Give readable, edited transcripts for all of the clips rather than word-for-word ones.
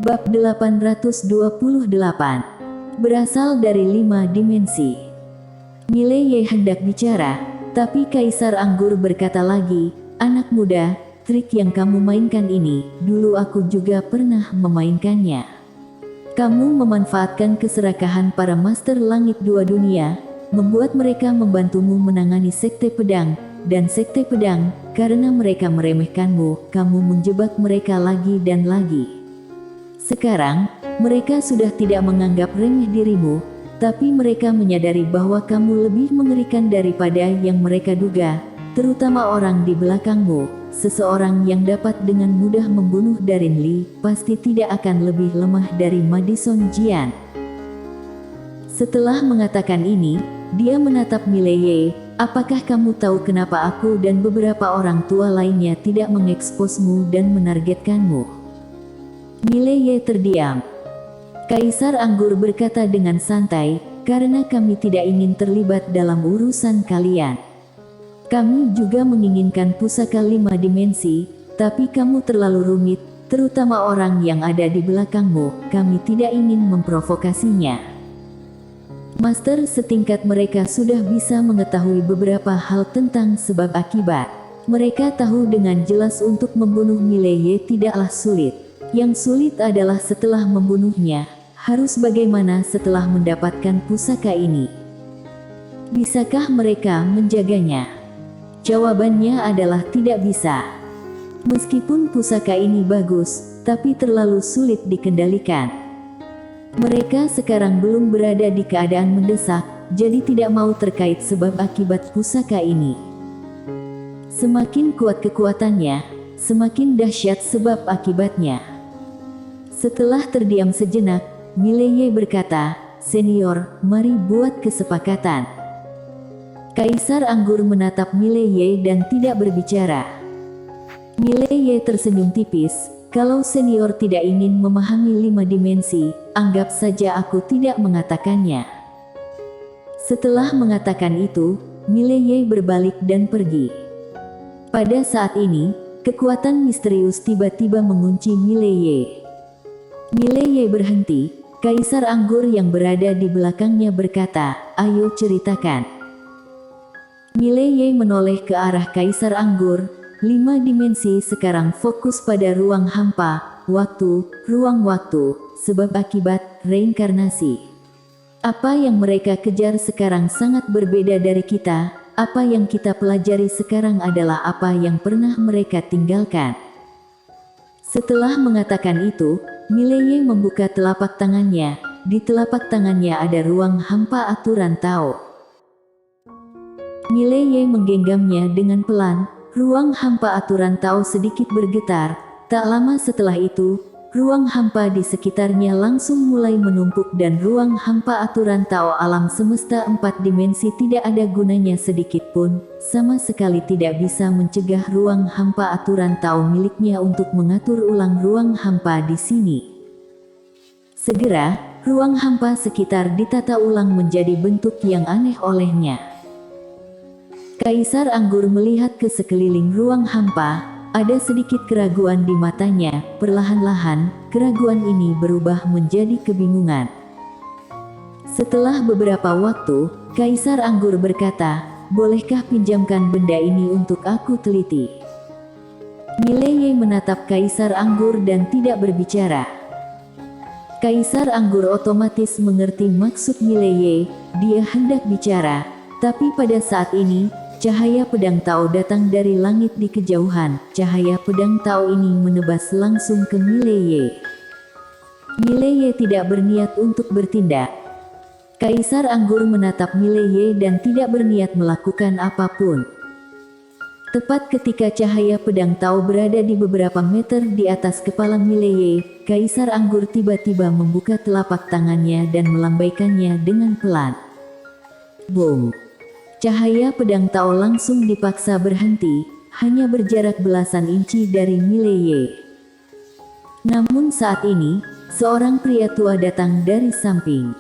Bab 828. Berasal dari 5 dimensi. Mileye hendak bicara, tapi Kaisar Anggur berkata lagi, "Anak muda, trik yang kamu mainkan ini, dulu aku juga pernah memainkannya. Kamu memanfaatkan keserakahan para Master Langit Dua Dunia, membuat mereka membantumu menangani Sekte Pedang, dan Sekte Pedang, karena mereka meremehkanmu, kamu menjebak mereka lagi dan lagi. Sekarang, mereka sudah tidak menganggap remeh dirimu, tapi mereka menyadari bahwa kamu lebih mengerikan daripada yang mereka duga, terutama orang di belakangmu. Seseorang yang dapat dengan mudah membunuh Darin Lee, pasti tidak akan lebih lemah dari Madison Jian." Setelah mengatakan ini, dia menatap Mileye. "Apakah kamu tahu kenapa aku dan beberapa orang tua lainnya tidak mengeksposmu dan menargetkanmu?" Mileye terdiam. Kaisar Anggur berkata dengan santai, "Karena kami tidak ingin terlibat dalam urusan kalian. Kami juga menginginkan pusaka 5 dimensi, tapi kamu terlalu rumit, terutama orang yang ada di belakangmu, kami tidak ingin memprovokasinya. Master setingkat mereka sudah bisa mengetahui beberapa hal tentang sebab akibat. Mereka tahu dengan jelas untuk membunuh Mileye tidaklah sulit. Yang sulit adalah setelah membunuhnya, harus bagaimana setelah mendapatkan pusaka ini. Bisakah mereka menjaganya?" Jawabannya adalah tidak bisa. Meskipun pusaka ini bagus, tapi terlalu sulit dikendalikan. Mereka sekarang belum berada di keadaan mendesak, jadi tidak mau terkait sebab akibat pusaka ini. Semakin kuat kekuatannya, semakin dahsyat sebab akibatnya. Setelah terdiam sejenak, Mileye berkata, "Senior, mari buat kesepakatan." Kaisar Anggur menatap Mileye dan tidak berbicara. Mileye tersenyum tipis, "Kalau senior tidak ingin memahami 5 dimensi, anggap saja aku tidak mengatakannya." Setelah mengatakan itu, Mileye berbalik dan pergi. Pada saat ini, kekuatan misterius tiba-tiba mengunci Mileye. Mileye berhenti. Kaisar Anggur yang berada di belakangnya berkata, "Ayo ceritakan." Mileye menoleh ke arah Kaisar Anggur. 5 dimensi sekarang fokus pada ruang hampa, ruang waktu, sebab akibat, reinkarnasi. Apa yang mereka kejar sekarang sangat berbeda dari kita. Apa yang kita pelajari sekarang adalah apa yang pernah mereka tinggalkan. Setelah mengatakan itu, Mileye membuka telapak tangannya. Di telapak tangannya ada ruang hampa aturan Tao. Mileye menggenggamnya dengan pelan. Ruang hampa aturan Tao sedikit bergetar. Tak lama setelah itu, ruang hampa di sekitarnya langsung mulai menumpuk dan ruang hampa aturan Tao alam semesta 4 dimensi tidak ada gunanya sedikit pun, sama sekali tidak bisa mencegah ruang hampa aturan Tao miliknya untuk mengatur ulang ruang hampa di sini. Segera, ruang hampa sekitar ditata ulang menjadi bentuk yang aneh olehnya. Kaisar Anggur melihat ke sekeliling ruang hampa. Ada sedikit keraguan di matanya. Perlahan-lahan, keraguan ini berubah menjadi kebingungan. Setelah beberapa waktu, Kaisar Anggur berkata, "Bolehkah pinjamkan benda ini untuk aku teliti?" Mileye menatap Kaisar Anggur dan tidak berbicara. Kaisar Anggur otomatis mengerti maksud Mileye. Dia hendak bicara, tapi pada saat ini, cahaya pedang Tao datang dari langit di kejauhan. Cahaya pedang Tao ini menebas langsung ke Mileye. Mileye tidak berniat untuk bertindak. Kaisar Anggur menatap Mileye dan tidak berniat melakukan apapun. Tepat ketika cahaya pedang Tao berada di beberapa meter di atas kepala Mileye, Kaisar Anggur tiba-tiba membuka telapak tangannya dan melambaikannya dengan pelan. Boom! Cahaya pedang Tao langsung dipaksa berhenti, hanya berjarak belasan inci dari Mileye. Namun saat ini, seorang pria tua datang dari samping.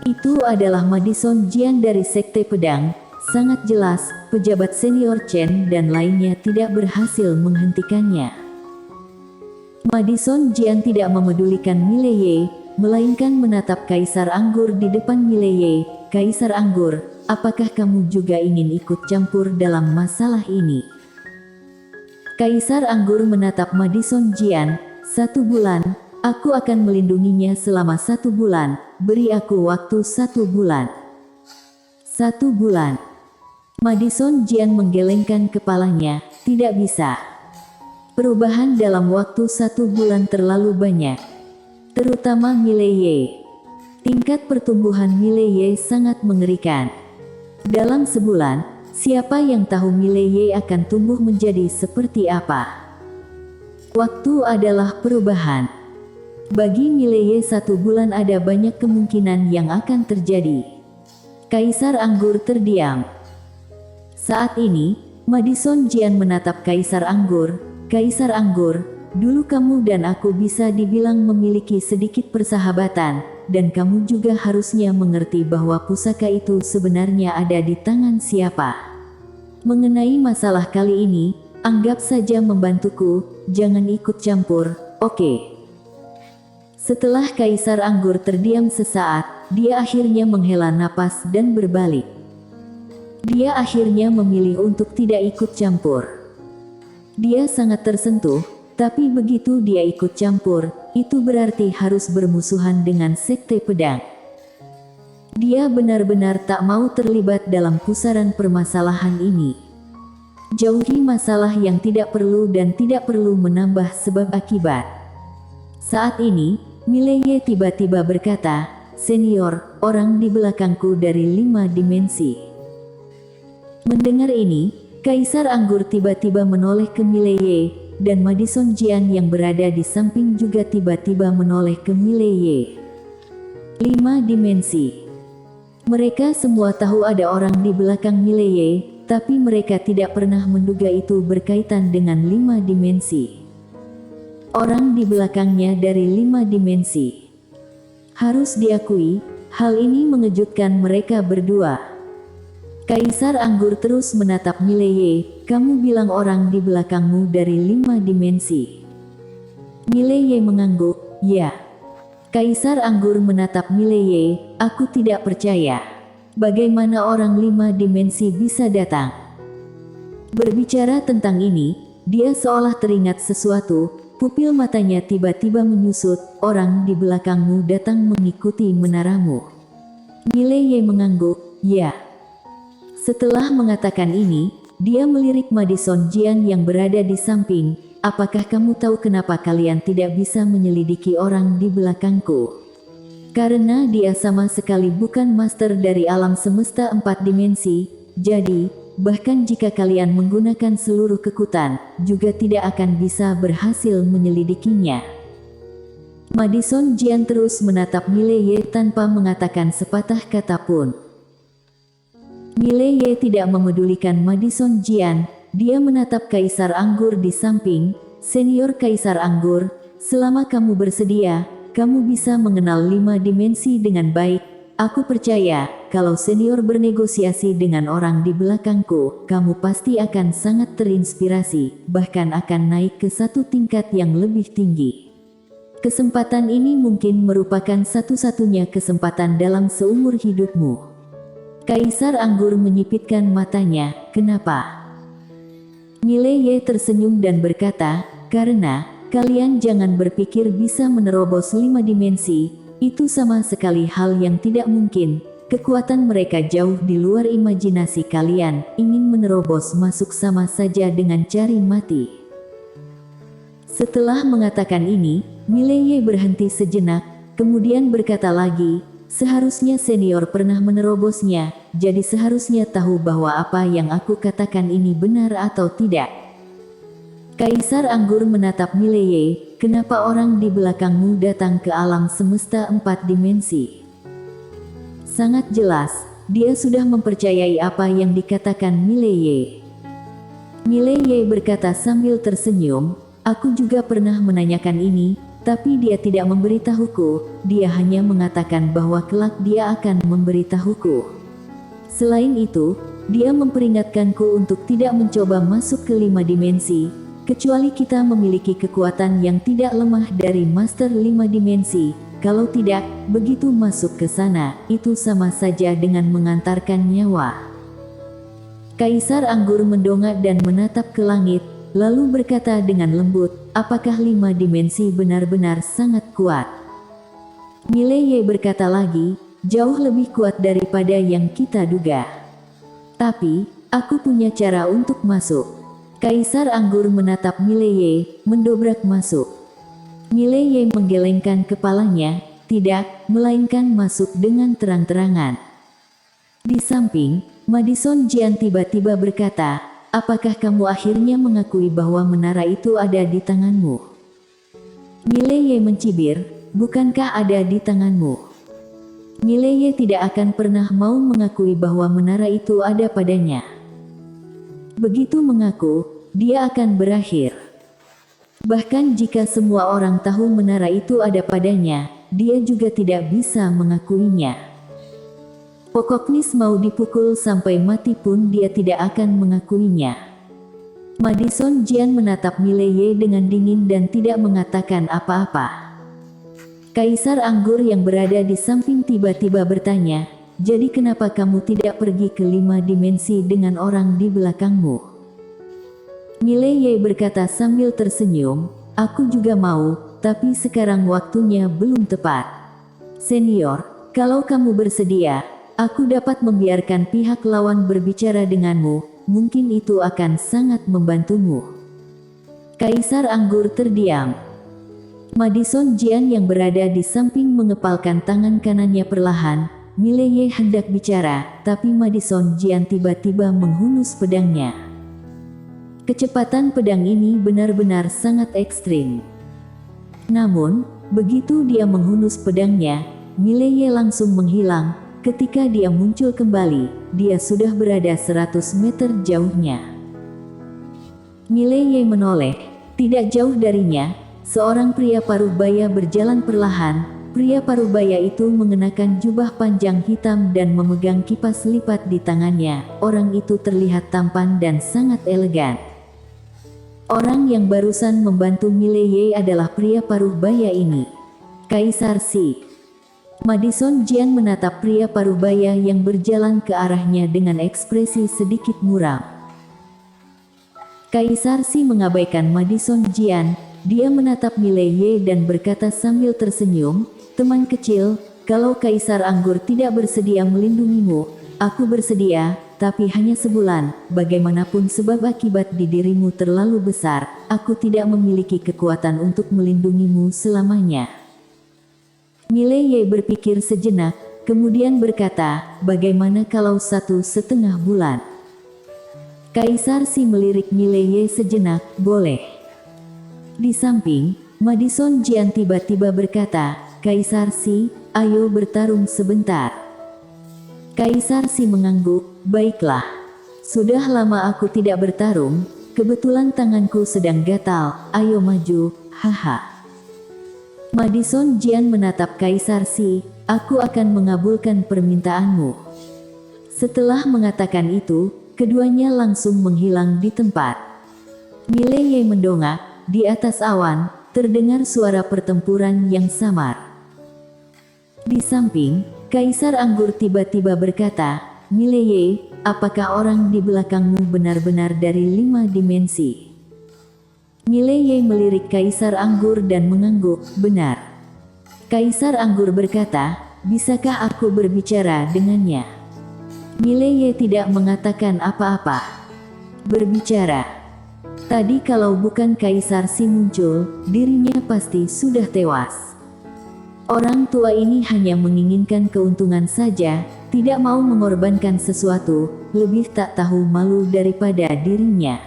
Itu adalah Madison Jian dari Sekte Pedang. Sangat jelas, pejabat senior Chen dan lainnya tidak berhasil menghentikannya. Madison Jian tidak memedulikan Mileye, melainkan menatap Kaisar Anggur di depan Mileye. Kaisar Anggur, apakah kamu juga ingin ikut campur dalam masalah ini? Kaisar Anggur menatap Madison Jian. 1 bulan, aku akan melindunginya selama 1 bulan, beri aku waktu 1 bulan. 1 bulan. Madison Jian menggelengkan kepalanya, tidak bisa. Perubahan dalam waktu 1 bulan terlalu banyak. Terutama Mileye. Tingkat pertumbuhan Mileye sangat mengerikan. Dalam sebulan, siapa yang tahu Mileye akan tumbuh menjadi seperti apa? Waktu adalah perubahan. Bagi Mileye 1 bulan ada banyak kemungkinan yang akan terjadi. Kaisar Anggur terdiam. Saat ini, Madison Jian menatap Kaisar Anggur. Kaisar Anggur, dulu kamu dan aku bisa dibilang memiliki sedikit persahabatan, dan kamu juga harusnya mengerti bahwa pusaka itu sebenarnya ada di tangan siapa. Mengenai masalah kali ini, anggap saja membantuku, jangan ikut campur, oke? Setelah Kaisar Anggur terdiam sesaat, dia akhirnya menghela napas dan berbalik. Dia akhirnya memilih untuk tidak ikut campur. Dia sangat tersentuh, tapi begitu dia ikut campur, itu berarti harus bermusuhan dengan sekte pedang. Dia benar-benar tak mau terlibat dalam pusaran permasalahan ini. Jauhi masalah yang tidak perlu dan tidak perlu menambah sebab akibat. Saat ini, Mileye tiba-tiba berkata, "Senior, orang di belakangku dari 5 dimensi." Mendengar ini, Kaisar Anggur tiba-tiba menoleh ke Mileye, dan Madison Jian yang berada di samping juga tiba-tiba menoleh ke Mileye. 5 dimensi. Mereka semua tahu ada orang di belakang Mileye, tapi mereka tidak pernah menduga itu berkaitan dengan 5 dimensi. Orang di belakangnya dari 5 dimensi. Harus diakui, hal ini mengejutkan mereka berdua. Kaisar Anggur terus menatap Mileye, kamu bilang orang di belakangmu dari 5 dimensi. Mileye mengangguk, ya. Kaisar Anggur menatap Mileye, aku tidak percaya. Bagaimana orang 5 dimensi bisa datang? Berbicara tentang ini, dia seolah teringat sesuatu, pupil matanya tiba-tiba menyusut, orang di belakangmu datang mengikuti menaramu. Mileye mengangguk, ya. Setelah mengatakan ini, dia melirik Madison Jian yang berada di samping. Apakah kamu tahu kenapa kalian tidak bisa menyelidiki orang di belakangku? Karena dia sama sekali bukan master dari alam semesta 4 dimensi, jadi, bahkan jika kalian menggunakan seluruh kekuatan, juga tidak akan bisa berhasil menyelidikinya. Madison Jian terus menatap Mileye tanpa mengatakan sepatah kata pun. Mileye tidak memedulikan Madison Jian, dia menatap Kaisar Anggur di samping, senior Kaisar Anggur, selama kamu bersedia, kamu bisa mengenal 5 dimensi dengan baik, aku percaya, kalau senior bernegosiasi dengan orang di belakangku, kamu pasti akan sangat terinspirasi, bahkan akan naik ke 1 tingkat yang lebih tinggi. Kesempatan ini mungkin merupakan satu-satunya kesempatan dalam seumur hidupmu. Kaisar Anggur menyipitkan matanya, kenapa? Mileye tersenyum dan berkata, karena, kalian jangan berpikir bisa menerobos 5 dimensi, itu sama sekali hal yang tidak mungkin, kekuatan mereka jauh di luar imajinasi kalian, ingin menerobos masuk sama saja dengan cari mati. Setelah mengatakan ini, Mileye berhenti sejenak, kemudian berkata lagi, seharusnya senior pernah menerobosnya, jadi seharusnya tahu bahwa apa yang aku katakan ini benar atau tidak. Kaisar Anggur menatap Mileye, kenapa orang di belakangmu datang ke alam semesta 4 dimensi? Sangat jelas, dia sudah mempercayai apa yang dikatakan Mileye. Mileye berkata sambil tersenyum, aku juga pernah menanyakan ini, tapi dia tidak memberitahuku, dia hanya mengatakan bahwa kelak dia akan memberitahuku. Selain itu, dia memperingatkanku untuk tidak mencoba masuk ke 5 dimensi, kecuali kita memiliki kekuatan yang tidak lemah dari Master 5 Dimensi. Kalau tidak, begitu masuk ke sana, itu sama saja dengan mengantarkan nyawa. Kaisar Anggur mendongak dan menatap ke langit, lalu berkata dengan lembut, apakah 5 dimensi benar-benar sangat kuat? Mileye berkata lagi, jauh lebih kuat daripada yang kita duga. Tapi, aku punya cara untuk masuk. Kaisar Anggur menatap Mileye, mendobrak masuk. Mileye menggelengkan kepalanya, tidak, melainkan masuk dengan terang-terangan. Di samping, Madison Jian tiba-tiba berkata, apakah kamu akhirnya mengakui bahwa menara itu ada di tanganmu? Mileye mencibir, bukankah ada di tanganmu? Mileye tidak akan pernah mau mengakui bahwa menara itu ada padanya. Begitu mengaku, dia akan berakhir. Bahkan jika semua orang tahu menara itu ada padanya, dia juga tidak bisa mengakuinya. Pokoknya mau dipukul sampai mati pun dia tidak akan mengakuinya. Madison Jian menatap Mileye dengan dingin dan tidak mengatakan apa-apa. Kaisar Anggur yang berada di samping tiba-tiba bertanya, jadi kenapa kamu tidak pergi ke 5 dimensi dengan orang di belakangmu? Mileye berkata sambil tersenyum, aku juga mau, tapi sekarang waktunya belum tepat. Senior, kalau kamu bersedia, aku dapat membiarkan pihak lawan berbicara denganmu, mungkin itu akan sangat membantumu. Kaisar Anggur terdiam. Madison Jian yang berada di samping mengepalkan tangan kanannya perlahan. Mileye hendak bicara, tapi Madison Jian tiba-tiba menghunus pedangnya. Kecepatan pedang ini benar-benar sangat ekstrim. Namun, begitu dia menghunus pedangnya, Mileye langsung menghilang. Ketika dia muncul kembali, dia sudah berada 100 meter jauhnya. Mileye menoleh. Tidak jauh darinya, seorang pria parubaya berjalan perlahan. Pria parubaya itu mengenakan jubah panjang hitam dan memegang kipas lipat di tangannya. Orang itu terlihat tampan dan sangat elegan. Orang yang barusan membantu Mileye adalah pria parubaya ini. Kaisar Si. Madison Jian menatap pria parubaya yang berjalan ke arahnya dengan ekspresi sedikit muram. Kaisar Si mengabaikan Madison Jian, dia menatap Mileye dan berkata sambil tersenyum, teman kecil, kalau Kaisar Anggur tidak bersedia melindungimu, aku bersedia. Tapi hanya sebulan, bagaimanapun sebab akibat di dirimu terlalu besar, aku tidak memiliki kekuatan untuk melindungimu selamanya. Mileye berpikir sejenak, kemudian berkata, bagaimana kalau 1,5 bulan? Kaisar Si melirik Mileye sejenak, boleh. Di samping, Madison Jian tiba-tiba berkata, Kaisar Si, ayo bertarung sebentar. Kaisar Si mengangguk, baiklah. Sudah lama aku tidak bertarung, kebetulan tanganku sedang gatal, ayo maju, haha. Madison Jian menatap Kaisar Si, aku akan mengabulkan permintaanmu. Setelah mengatakan itu, keduanya langsung menghilang di tempat. Mileye mendongak, di atas awan, terdengar suara pertempuran yang samar. Di samping, Kaisar Anggur tiba-tiba berkata, Mileye, apakah orang di belakangmu benar-benar dari 5 dimensi? Mileye melirik Kaisar Anggur dan mengangguk, benar. Kaisar Anggur berkata, bisakah aku berbicara dengannya? Mileye tidak mengatakan apa-apa. Berbicara. Tadi kalau bukan Kaisar Si muncul, dirinya pasti sudah tewas. Orang tua ini hanya menginginkan keuntungan saja, tidak mau mengorbankan sesuatu, lebih tak tahu malu daripada dirinya.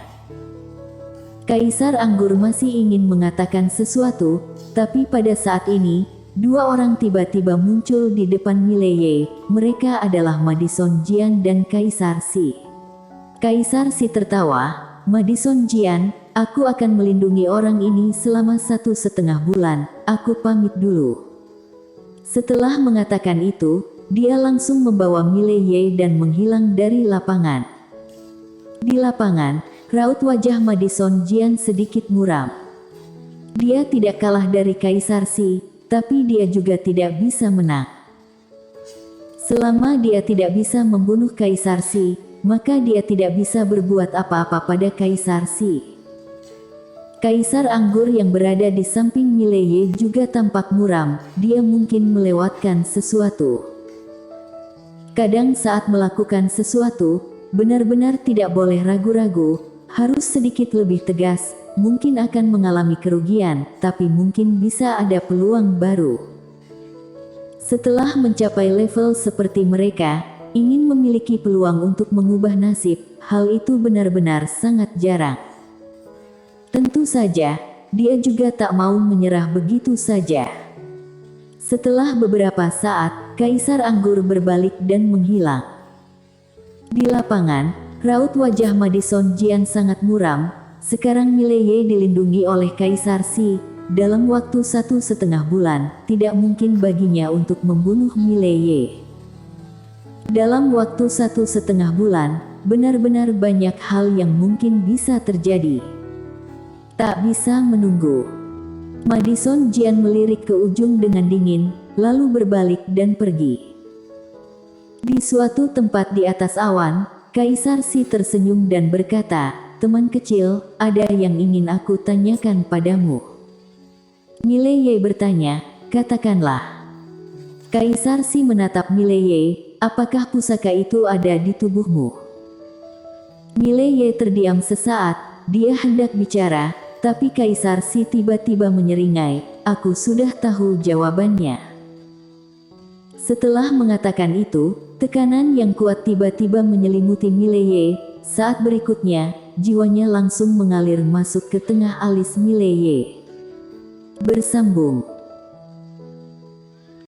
Kaisar Anggur masih ingin mengatakan sesuatu, tapi pada saat ini, 2 orang tiba-tiba muncul di depan Mileye. Mereka adalah Madison Jian dan Kaisar Si. Kaisar Si tertawa, Madison Jian, aku akan melindungi orang ini selama 1,5 bulan, aku pamit dulu. Setelah mengatakan itu, dia langsung membawa Mileye dan menghilang dari lapangan. Di lapangan, raut wajah Madison Jian sedikit muram. Dia tidak kalah dari Kaisar Si, tapi dia juga tidak bisa menang. Selama dia tidak bisa membunuh Kaisar Si, maka dia tidak bisa berbuat apa-apa pada Kaisar Si. Kaisar Anggur yang berada di samping Mileye juga tampak muram, dia mungkin melewatkan sesuatu. Kadang saat melakukan sesuatu, benar-benar tidak boleh ragu-ragu, harus sedikit lebih tegas, mungkin akan mengalami kerugian, tapi mungkin bisa ada peluang baru. Setelah mencapai level seperti mereka, ingin memiliki peluang untuk mengubah nasib, hal itu benar-benar sangat jarang. Tentu saja, dia juga tak mau menyerah begitu saja. Setelah beberapa saat, Kaisar Anggur berbalik dan menghilang. Di lapangan, raut wajah Madison Jian sangat muram. Sekarang Mileye dilindungi oleh Kaisar Si. Dalam waktu 1,5 bulan, tidak mungkin baginya untuk membunuh Mileye. Dalam waktu 1,5 bulan, benar-benar banyak hal yang mungkin bisa terjadi. Tak bisa menunggu. Madison Jian melirik ke ujung dengan dingin, lalu berbalik dan pergi. Di suatu tempat di atas awan, Kaisar Si tersenyum dan berkata, "Teman kecil, ada yang ingin aku tanyakan padamu." Mileye bertanya, "Katakanlah." Kaisar Si menatap Mileye, "Apakah pusaka itu ada di tubuhmu?" Mileye terdiam sesaat, dia hendak bicara, tapi Kaisar Si tiba-tiba menyeringai, "Aku sudah tahu jawabannya." Setelah mengatakan itu, tekanan yang kuat tiba-tiba menyelimuti Mileye. Saat berikutnya, jiwanya langsung mengalir masuk ke tengah alis Mileye. Bersambung.